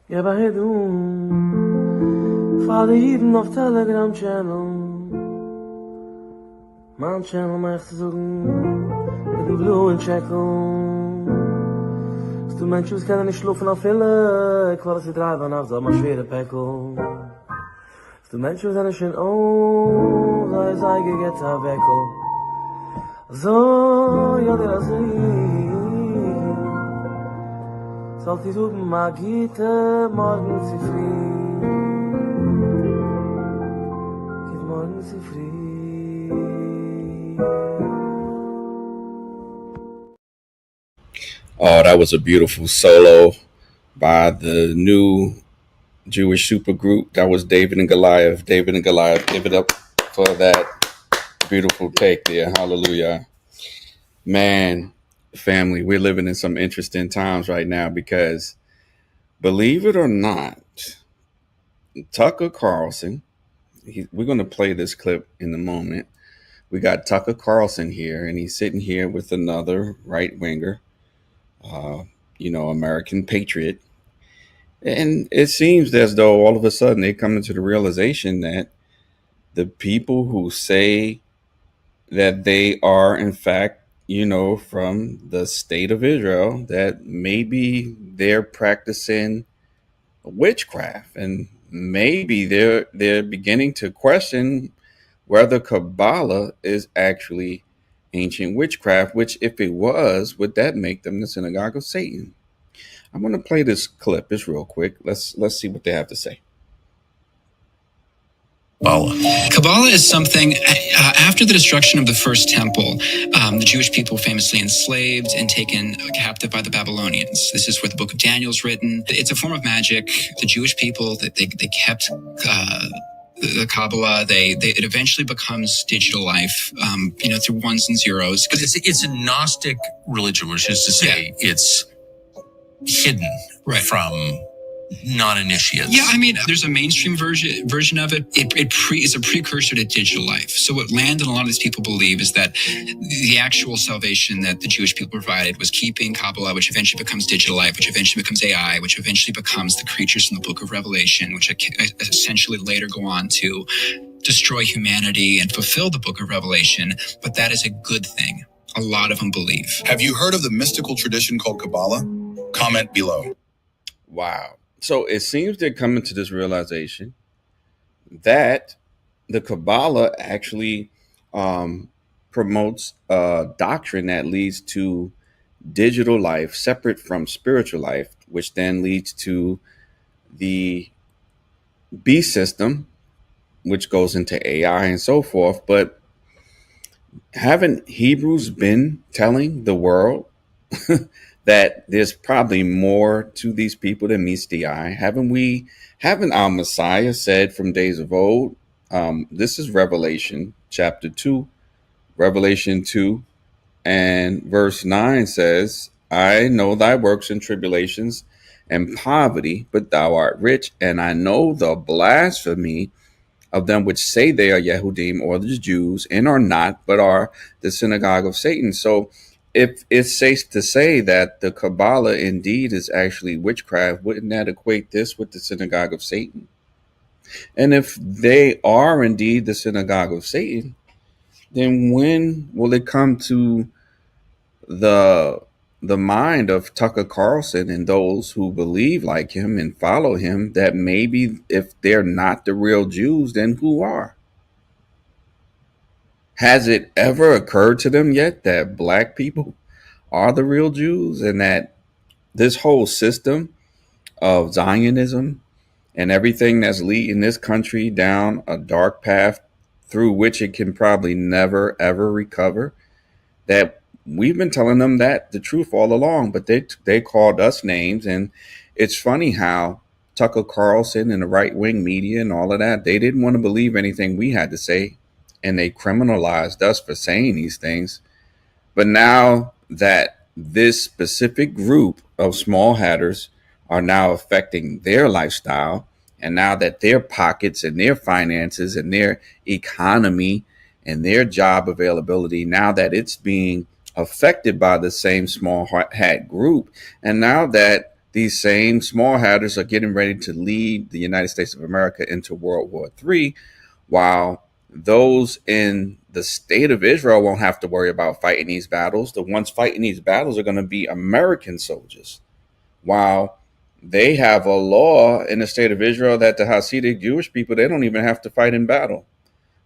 Yeah, but hey, Father Eden auf Telegram Channel. Man Channel macht zu mit dem Blue und Checkle. Du Menschen, was können nicht schlafen auf Hille. Ich war das die drei Nacht, so mal schwere Päckl. Du Menschen, was sind schön, oh, sei gegetzt auf Weckel. So, ja, der Asir. Sollt die Suben Magite, morgen sie früh. Geht morgen sie früh. Oh, that was a beautiful solo by the new Jewish supergroup. That was David and Goliath. David and Goliath. Give it up for that beautiful take there. Hallelujah. Man, family, we're living in some interesting times right now because, believe it or not, Tucker Carlson, we're going to play this clip in a moment. We got Tucker Carlson here, and he's sitting here with another right-winger, American patriot. And it seems as though all of a sudden they come into the realization that the people who say that they are, in fact, from the state of Israel, that maybe they're practicing witchcraft, and maybe they're beginning to question whether Kabbalah is actually ancient witchcraft, which if it was, would that make them the Synagogue of Satan? I'm going to play this clip. It's real quick. Let's see what they have to say. Kabbalah is something, after the destruction of the first temple, the Jewish people famously enslaved and taken captive by the Babylonians. This is where the book of Daniel is written. It's a form of magic. The Jewish people, they kept the Kabbalah. It eventually becomes digital life, through ones and zeros. But it's a Gnostic religion, which is to say it's hidden from non-initiates. Yeah, I mean, there's a mainstream version of it. It's a precursor to digital life. So what Land and a lot of these people believe is that the actual salvation that the Jewish people provided was keeping Kabbalah, which eventually becomes digital life, which eventually becomes AI, which eventually becomes the creatures in the book of Revelation, which essentially later go on to destroy humanity and fulfill the book of Revelation. But that is a good thing. A lot of them believe. Have you heard of the mystical tradition called Kabbalah? Comment below. Wow. So it seems they're coming to this realization that the Kabbalah actually promotes a doctrine that leads to digital life separate from spiritual life, which then leads to the beast system, which goes into AI and so forth. But haven't Hebrews been telling the world that there's probably more to these people than meets the eye? Haven't our Messiah said from days of old? This is Revelation chapter 2, Revelation 2 and verse 9 says, I know thy works and tribulations and poverty, but thou art rich, and I know the blasphemy of them which say they are Yehudim, or the Jews, and are not, but are the synagogue of Satan. So if it's safe to say that the Kabbalah indeed is actually witchcraft, wouldn't that equate this with the synagogue of Satan? And if they are indeed the synagogue of Satan, then when will it come to the mind of Tucker Carlson and those who believe like him and follow him that maybe if they're not the real Jews, then who are? Has it ever occurred to them yet that black people are the real Jews, and that this whole system of Zionism and everything that's leading this country down a dark path through which it can probably never, ever recover, that we've been telling them that the truth all along, but they called us names. And it's funny how Tucker Carlson and the right-wing media and all of that, they didn't want to believe anything we had to say, and they criminalized us for saying these things. But now that this specific group of small hatters are now affecting their lifestyle, and now that their pockets and their finances and their economy and their job availability, now that it's being affected by the same small hat group, and now that these same small hatters are getting ready to lead the United States of America into World War III, while those in the state of Israel won't have to worry about fighting these battles. The ones fighting these battles are going to be American soldiers, while they have a law in the state of Israel that the Hasidic Jewish people, they don't even have to fight in battle.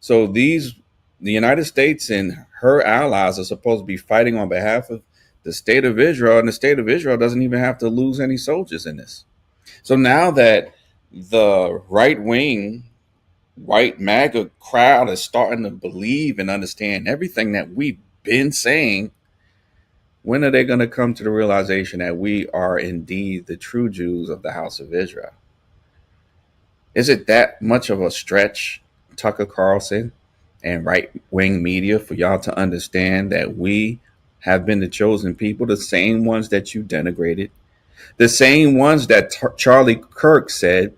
So the United States and her allies are supposed to be fighting on behalf of the state of Israel, and the state of Israel doesn't even have to lose any soldiers in this. So now that the right wing, white MAGA crowd is starting to believe and understand everything that we've been saying, when are they going to come to the realization that we are indeed the true Jews of the house of Israel? Is it that much of a stretch, Tucker Carlson and right-wing media, for y'all to understand that we have been the chosen people, the same ones that you denigrated, the same ones that Charlie Kirk said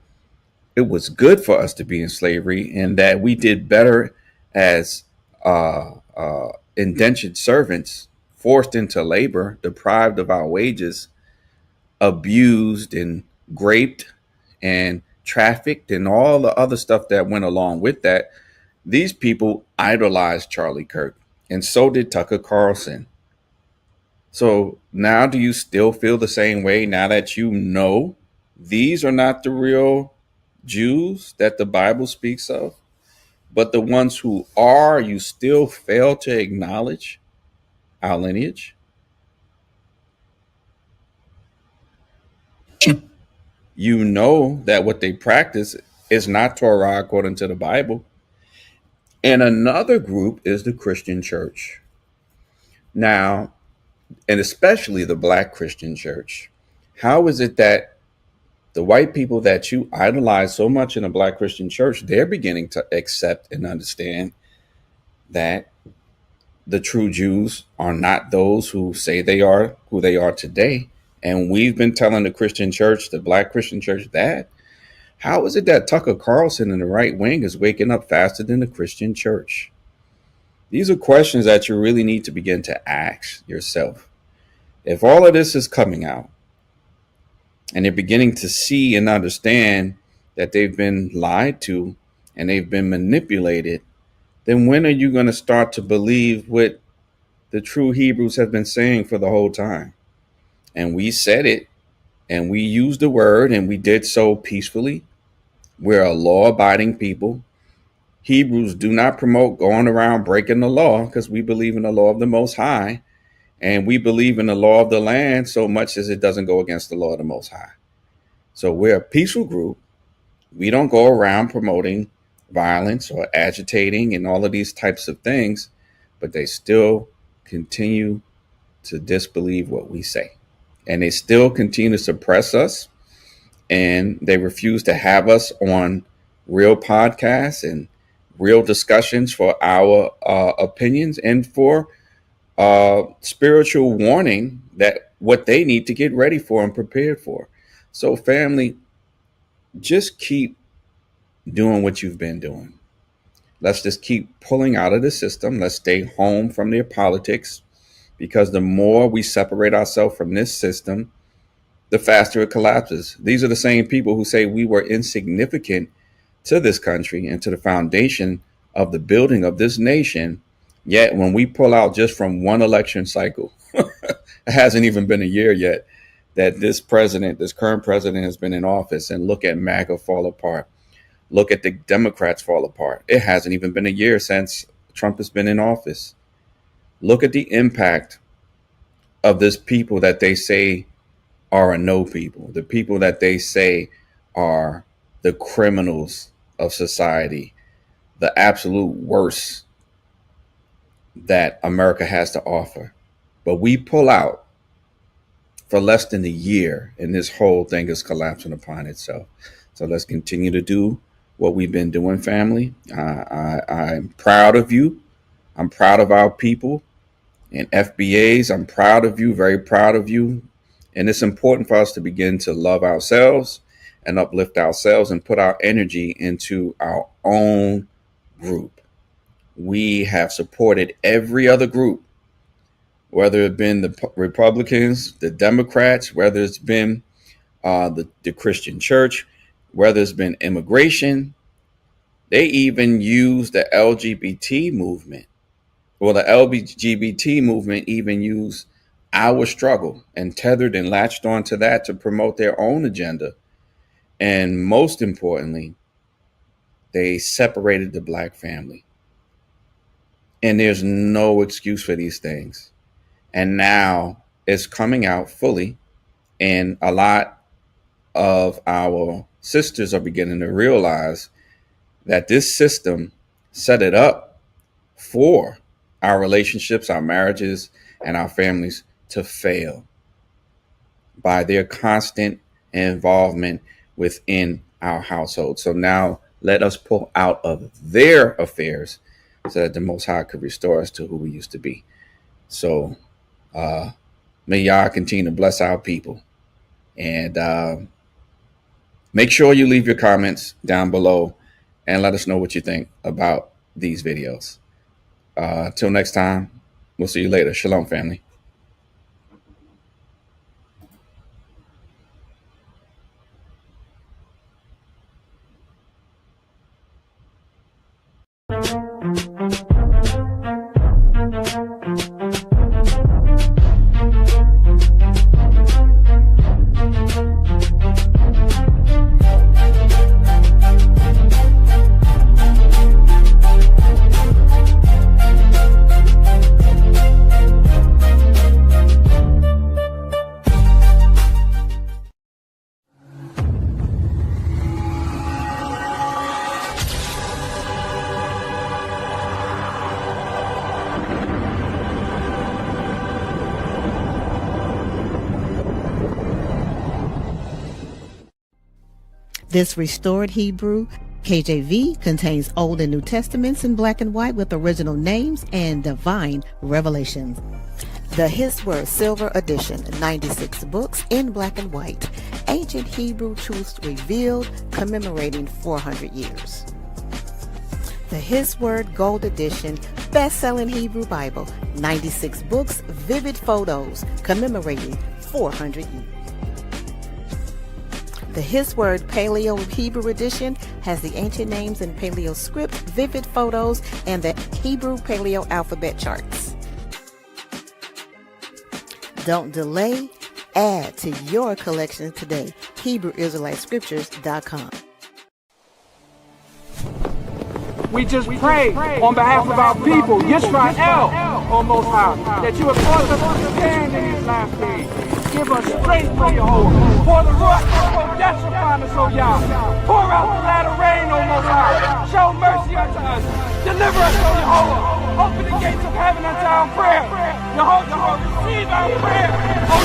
it was good for us to be in slavery and that we did better as indentured servants, forced into labor, deprived of our wages, abused and raped and trafficked and all the other stuff that went along with that. These people idolized Charlie Kirk, and so did Tucker Carlson. So now do you still feel the same way now that you know these are not the real Jews that the Bible speaks of, but the ones who are, you still fail to acknowledge our lineage? You know that what they practice is not Torah according to the Bible. And another group is the Christian church. Now, and especially the Black Christian church. How is it that the white people that you idolize so much in the Black Christian church, they're beginning to accept and understand that the true Jews are not those who say they are who they are today? And we've been telling the Christian church, the Black Christian church, that. How is it that Tucker Carlson and the right wing is waking up faster than the Christian church? These are questions that you really need to begin to ask yourself. If all of this is coming out and they're beginning to see and understand that they've been lied to and they've been manipulated, then when are you going to start to believe what the true Hebrews have been saying for the whole time? And we said it, and we used the word, and we did so peacefully. We're a law-abiding people. Hebrews do not promote going around breaking the law, because we believe in the law of the Most High, and we believe in the law of the land so much as it doesn't go against the law of the Most High. So we're a peaceful group. We don't go around promoting violence or agitating and all of these types of things, but they still continue to disbelieve what we say. And they still continue to suppress us, and they refuse to have us on real podcasts and real discussions for our opinions and for spiritual warning that what they need to get ready for and prepared for. So family, just keep doing what you've been doing. Let's just keep pulling out of the system. Let's stay home from their politics, because the more we separate ourselves from this system, the faster it collapses. These are the same people who say we were insignificant to this country and to the foundation of the building of this nation. Yet when we pull out just from one election cycle, it hasn't even been a year yet that this current president has been in office, and look at MAGA fall apart. Look at the Democrats fall apart. It hasn't even been a year since Trump has been in office. Look at the impact of this people that they say are a no people, the people that they say are the criminals of society, the absolute worst that America has to offer. But we pull out for less than a year, and this whole thing is collapsing upon itself. So let's continue to do what we've been doing, family. I'm proud of you. I'm proud of our people and FBAs. I'm proud of you, very proud of you. And it's important for us to begin to love ourselves and uplift ourselves and put our energy into our own group. We have supported every other group, whether it's been the Republicans, the Democrats, whether it's been the Christian church, whether it's been immigration. They even use the LGBT movement. Well, the LGBT movement even used our struggle and tethered and latched onto that to promote their own agenda. And most importantly, they separated the Black family. And there's no excuse for these things. And now it's coming out fully. And a lot of our sisters are beginning to realize that this system set it up for our relationships, our marriages, and our families to fail by their constant involvement within our household. So now let us pull out of their affairs so that the Most High could restore us to who we used to be. So may Yah continue to bless our people. And make sure you leave your comments down below and let us know what you think about these videos. Till next time, we'll see you later. Shalom, family. This restored Hebrew KJV contains Old and New Testaments in black and white with original names and divine revelations. The His Word Silver Edition, 96 books in black and white. Ancient Hebrew truths revealed, commemorating 400 years. The His Word Gold Edition, best-selling Hebrew Bible, 96 books, vivid photos, commemorating 400 years. The His Word Paleo Hebrew Edition has the ancient names in Paleo script, vivid photos, and the Hebrew Paleo alphabet charts. Don't delay. Add to your collection today. HebrewIsraeliteScriptures.com. We just pray on behalf of our people, JediYAH-EL, O Most High, that you would cause us to stand in these last days. Give us strength for Yehovah. Pour the Ruach HaKodesh upon us, O Yah. Pour out the latter rain, O Most High. Show mercy unto us. Deliver us, O Yehovah. Open the gates of heaven unto our prayer. Yehovah, receive our prayer. O